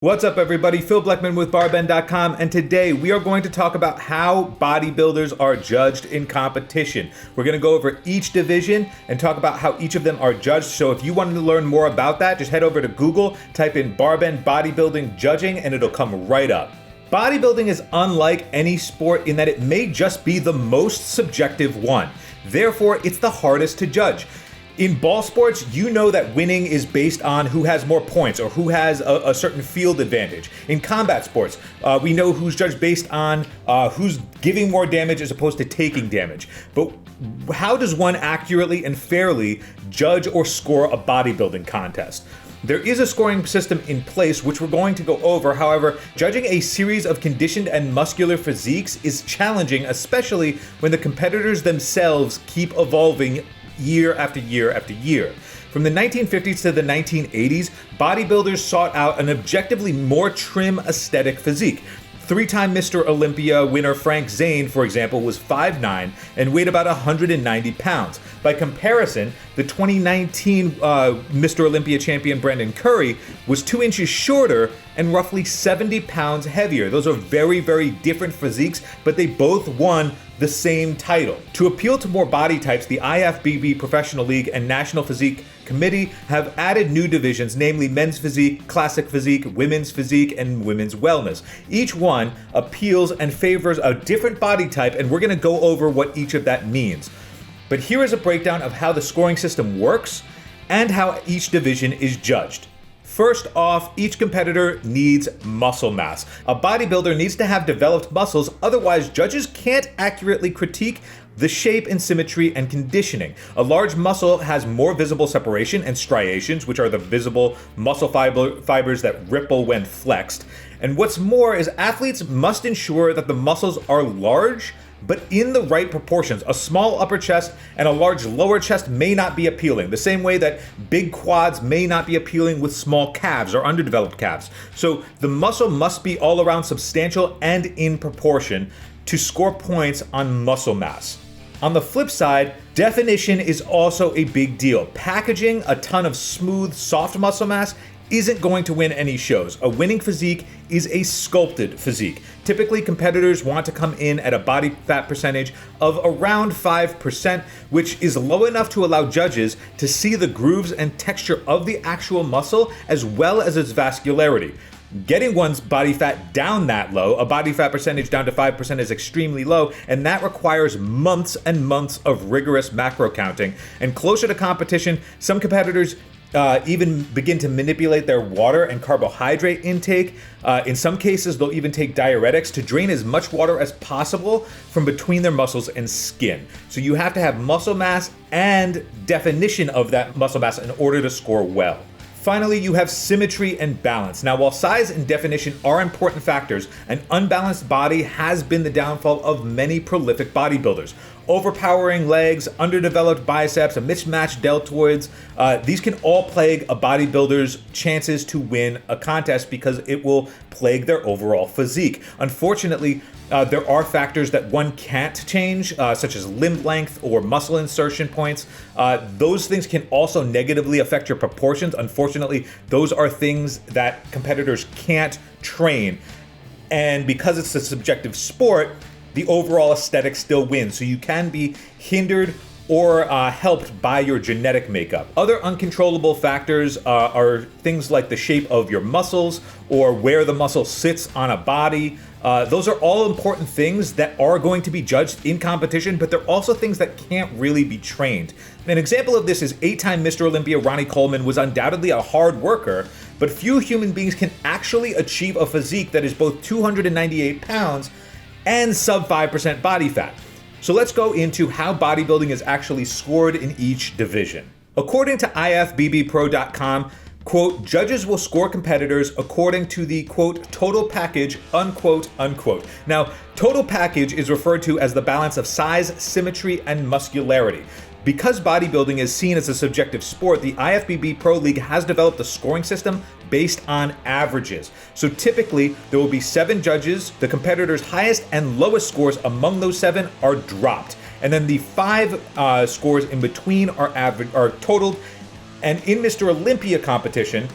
What's up, everybody? Phil Bleckman with Barbend.com, and today we are going to talk about how bodybuilders are judged in competition. We're going to go over each division and talk about how each of them are judged. So if you wanted to learn more about that, just head over to Google, type in Barbend Bodybuilding Judging, and it'll come right up. Bodybuilding is unlike any sport in that it may just be the most subjective one. Therefore, it's the hardest to judge. In ball sports, you know that winning is based on who has more points or who has a certain field advantage. In combat sports, we know who's judged based on who's giving more damage as opposed to taking damage. But how does one accurately and fairly judge or score a bodybuilding contest? There is a scoring system in place, which we're going to go over. However, judging a series of conditioned and muscular physiques is challenging, especially when the competitors themselves keep evolving year after year after year. From the 1950s to the 1980s, bodybuilders sought out an objectively more trim aesthetic physique. Three-time Mr. Olympia winner Frank Zane, for example, was 5'9" and weighed about 190 pounds. By comparison, the 2019 Mr. Olympia champion Brandon Curry was 2 inches shorter and roughly 70 pounds heavier. Those are very, very different physiques, but they both won the same title. To appeal to more body types, the IFBB Professional League and National Physique Committee have added new divisions, namely men's physique, classic physique, women's physique, and women's wellness. Each one appeals and favors a different body type, and we're gonna go over what each of that means. But here is a breakdown of how the scoring system works and how each division is judged. First off, each competitor needs muscle mass. A bodybuilder needs to have developed muscles, otherwise judges can't accurately critique the shape and symmetry and conditioning. A large muscle has more visible separation and striations, which are the visible muscle fibers that ripple when flexed. And what's more is athletes must ensure that the muscles are large, but in the right proportions. A small upper chest and a large lower chest may not be appealing, the same way that big quads may not be appealing with small calves or underdeveloped calves. So the muscle must be all around substantial and in proportion to score points on muscle mass. On the flip side, definition is also a big deal. Packaging a ton of smooth, soft muscle mass isn't going to win any shows. A winning physique is a sculpted physique. Typically, competitors want to come in at a body fat percentage of around 5%, which is low enough to allow judges to see the grooves and texture of the actual muscle as well as its vascularity. Getting one's body fat down that low, a body fat percentage down to 5%, is extremely low, and that requires months and months of rigorous macro counting. And closer to competition, some competitors even begin to manipulate their water and carbohydrate intake. In some cases, they'll even take diuretics to drain as much water as possible from between their muscles and skin. So you have to have muscle mass and definition of that muscle mass in order to score well. Finally, you have symmetry and balance. Now, while size and definition are important factors, an unbalanced body has been the downfall of many prolific bodybuilders. Overpowering legs, underdeveloped biceps, a mismatched deltoids, these can all plague a bodybuilder's chances to win a contest because it will plague their overall physique. Unfortunately, there are factors that one can't change, such as limb length or muscle insertion points. Those things can also negatively affect your proportions. Unfortunately, those are things that competitors can't train. And because it's a subjective sport, the overall aesthetic still wins. So you can be hindered or helped by your genetic makeup. Other uncontrollable factors are things like the shape of your muscles or where the muscle sits on a body. Those are all important things that are going to be judged in competition, but they're also things that can't really be trained. An example of this is 8-time Mr. Olympia Ronnie Coleman was undoubtedly a hard worker, but few human beings can actually achieve a physique that is both 298 pounds and sub 5% body fat. So let's go into how bodybuilding is actually scored in each division. According to IFBBpro.com, quote, judges will score competitors according to the, quote, total package, unquote, unquote. Now, total package is referred to as the balance of size, symmetry, and muscularity. Because bodybuilding is seen as a subjective sport, the IFBB Pro League has developed a scoring system based on averages. So typically, there will be 7 judges. The competitor's highest and lowest scores among those 7 are dropped. And then the 5 scores in between are totaled. And in Mr. Olympia competition,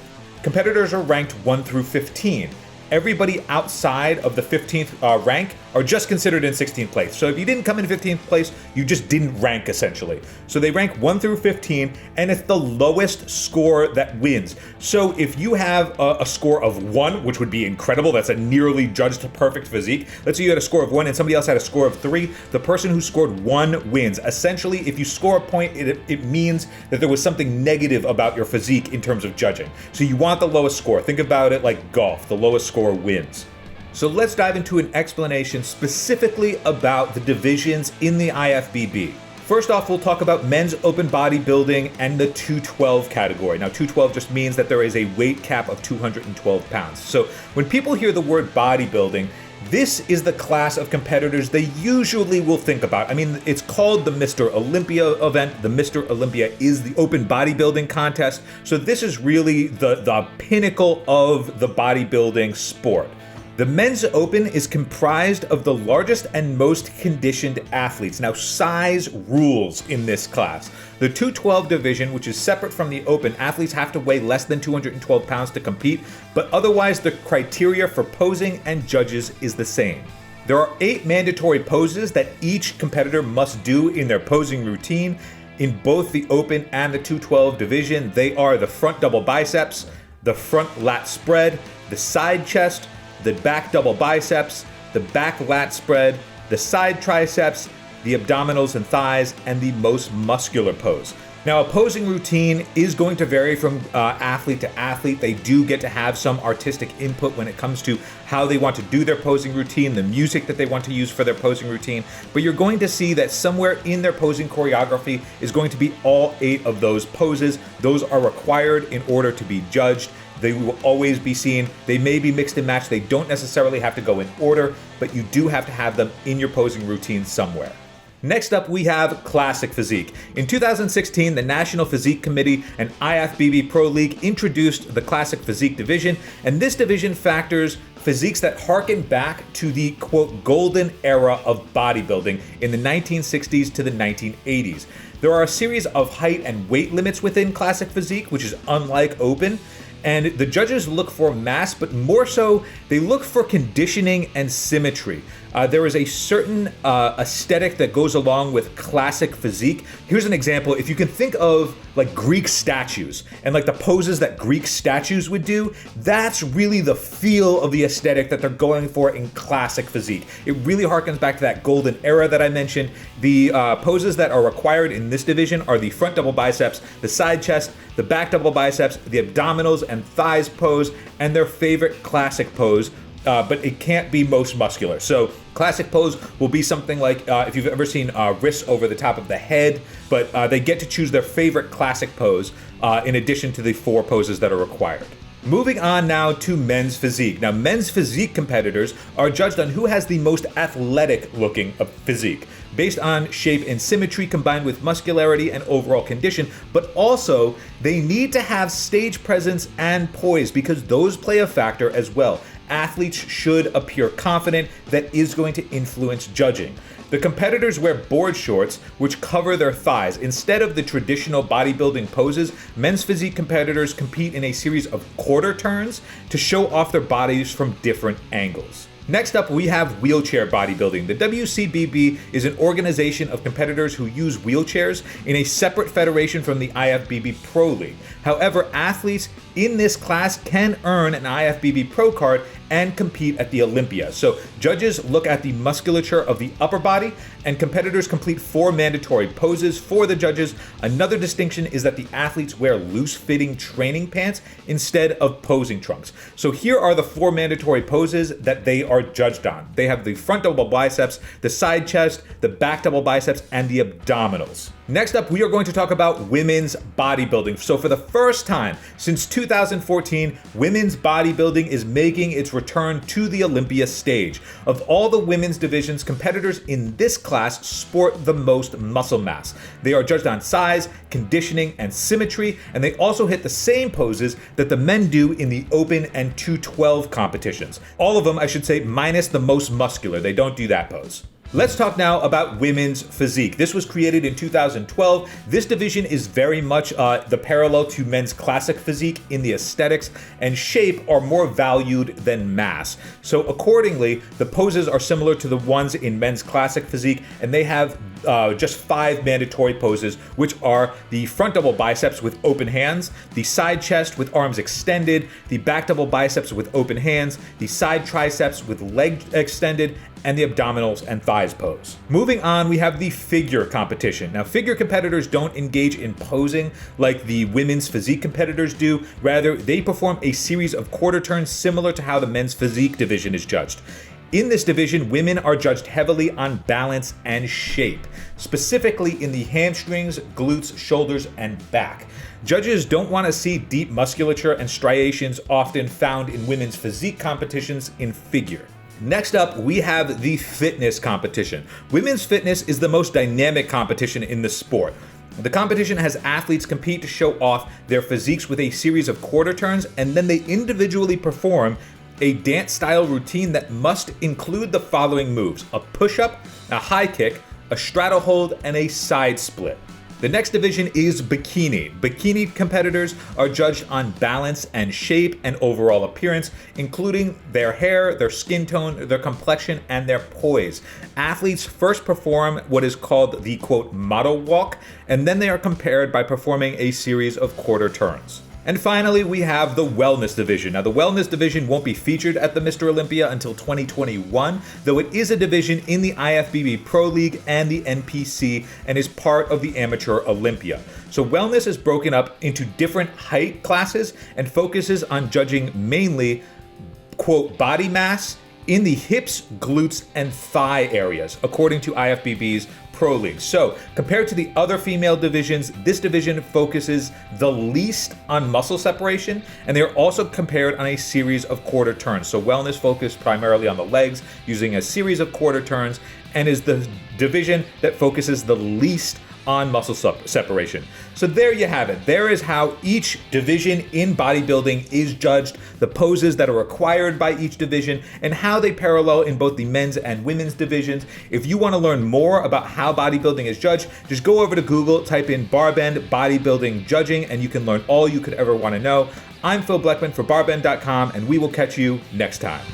competitors are ranked 1 through 15. Everybody outside of the 15th rank are just considered in 16th place. So if you didn't come in 15th place, you just didn't rank essentially. So they rank 1 through 15, and it's the lowest score that wins. So if you have a score of 1, which would be incredible, that's a nearly judged perfect physique. Let's say you had a score of 1 and somebody else had a score of 3. The person who scored 1 wins. Essentially, if you score a point, it means that there was something negative about your physique in terms of judging. So you want the lowest score. Think about it like golf. The lowest score wins. So let's dive into an explanation specifically about the divisions in the IFBB. First off, we'll talk about men's open bodybuilding and the 212 category. Now, 212 just means that there is a weight cap of 212 pounds. So when people hear the word bodybuilding, this is the class of competitors they usually will think about. I mean, it's called the Mr. Olympia event. The Mr. Olympia is the open bodybuilding contest. So this is really the pinnacle of the bodybuilding sport. The men's open is comprised of the largest and most conditioned athletes. Now, size rules in this class. The 212 division, which is separate from the open, athletes have to weigh less than 212 pounds to compete, but otherwise the criteria for posing and judges is the same. There are 8 mandatory poses that each competitor must do in their posing routine. In both the open and the 212 division, they are the front double biceps, the front lat spread, the side chest, the back double biceps, the back lat spread, the side triceps, the abdominals and thighs, and the most muscular pose. Now, a posing routine is going to vary from athlete to athlete. They do get to have some artistic input when it comes to how they want to do their posing routine, the music that they want to use for their posing routine, but you're going to see that somewhere in their posing choreography is going to be all 8 of those poses. Those are required in order to be judged. They will always be seen. They may be mixed and matched. They don't necessarily have to go in order, but you do have to have them in your posing routine somewhere. Next up, we have Classic Physique. In 2016, the National Physique Committee and IFBB Pro League introduced the Classic Physique division, and this division factors physiques that harken back to the, quote, golden era of bodybuilding in the 1960s to the 1980s. There are a series of height and weight limits within Classic Physique, which is unlike open. And the judges look for mass, but more so, they look for conditioning and symmetry. There is a certain aesthetic that goes along with classic physique. Here's an example. If you can think of like Greek statues and like the poses that Greek statues would do, that's really the feel of the aesthetic that they're going for in classic physique. It really harkens back to that golden era that I mentioned. The poses that are required in this division are the front double biceps, the side chest, the back double biceps, the abdominals and thighs pose, and their favorite classic pose, but it can't be most muscular. So classic pose will be something like, if you've ever seen wrists over the top of the head, but they get to choose their favorite classic pose in addition to the 4 poses that are required. Moving on now to men's physique. Now, men's physique competitors are judged on who has the most athletic looking physique, based on shape and symmetry combined with muscularity and overall condition, but also they need to have stage presence and poise because those play a factor as well. Athletes should appear confident. That is going to influence judging. The competitors wear board shorts, which cover their thighs. Instead of the traditional bodybuilding poses, men's physique competitors compete in a series of quarter turns to show off their bodies from different angles. Next up, we have wheelchair bodybuilding. The WCBB is an organization of competitors who use wheelchairs in a separate federation from the IFBB Pro League. However, athletes in this class can earn an IFBB Pro card and compete at the Olympia. So judges look at the musculature of the upper body, and competitors complete 4 mandatory poses for the judges. Another distinction is that the athletes wear loose-fitting training pants instead of posing trunks. So here are the 4 mandatory poses that they are judged on. They have the front double biceps, the side chest, the back double biceps, and the abdominals. Next up, we are going to talk about women's bodybuilding. So for the first time since 2014, women's bodybuilding is making its return to the Olympia stage. Of all the women's divisions, competitors in this class sport the most muscle mass. They are judged on size, conditioning, and symmetry, and they also hit the same poses that the men do in the open and 212 competitions. All of them, I should say, minus the most muscular. They don't do that pose. Let's talk now about women's physique. This was created in 2012. This division is very much the parallel to men's classic physique in the aesthetics and shape are more valued than mass. So accordingly, the poses are similar to the ones in men's classic physique, and they have just 5 mandatory poses, which are the front double biceps with open hands, the side chest with arms extended, the back double biceps with open hands, the side triceps with leg extended, and the abdominals and thighs pose. Moving on, we have the figure competition. Now, figure competitors don't engage in posing like the women's physique competitors do. Rather, they perform a series of quarter turns similar to how the men's physique division is judged. In this division, women are judged heavily on balance and shape, specifically in the hamstrings, glutes, shoulders, and back. Judges don't want to see deep musculature and striations often found in women's physique competitions in figure. Next up, we have the fitness competition. Women's fitness is the most dynamic competition in the sport. The competition has athletes compete to show off their physiques with a series of quarter turns, and then they individually perform a dance-style routine that must include the following moves: a push-up, a high kick, a straddle hold, and a side split. The next division is bikini. Bikini competitors are judged on balance and shape and overall appearance, including their hair, their skin tone, their complexion, and their poise. Athletes first perform what is called the quote model walk, and then they are compared by performing a series of quarter turns. And finally, we have the wellness division. Now, the wellness division won't be featured at the Mr. Olympia until 2021, though it is a division in the IFBB Pro League and the NPC and is part of the Amateur Olympia. So wellness is broken up into different height classes and focuses on judging mainly, quote, body mass in the hips, glutes, and thigh areas, according to IFBB's Pro League. So, compared to the other female divisions, this division focuses the least on muscle separation, and they are also compared on a series of quarter turns. So, wellness focused primarily on the legs, using a series of quarter turns, and is the division that focuses the least on muscle separation. So there you have it. There is how each division in bodybuilding is judged, the poses that are required by each division, and how they parallel in both the men's and women's divisions. If you want to learn more about how bodybuilding is judged, just go over to Google, type in Barbend Bodybuilding Judging, and you can learn all you could ever want to know. I'm Phil Bleckman for Barbend.com, and we will catch you next time.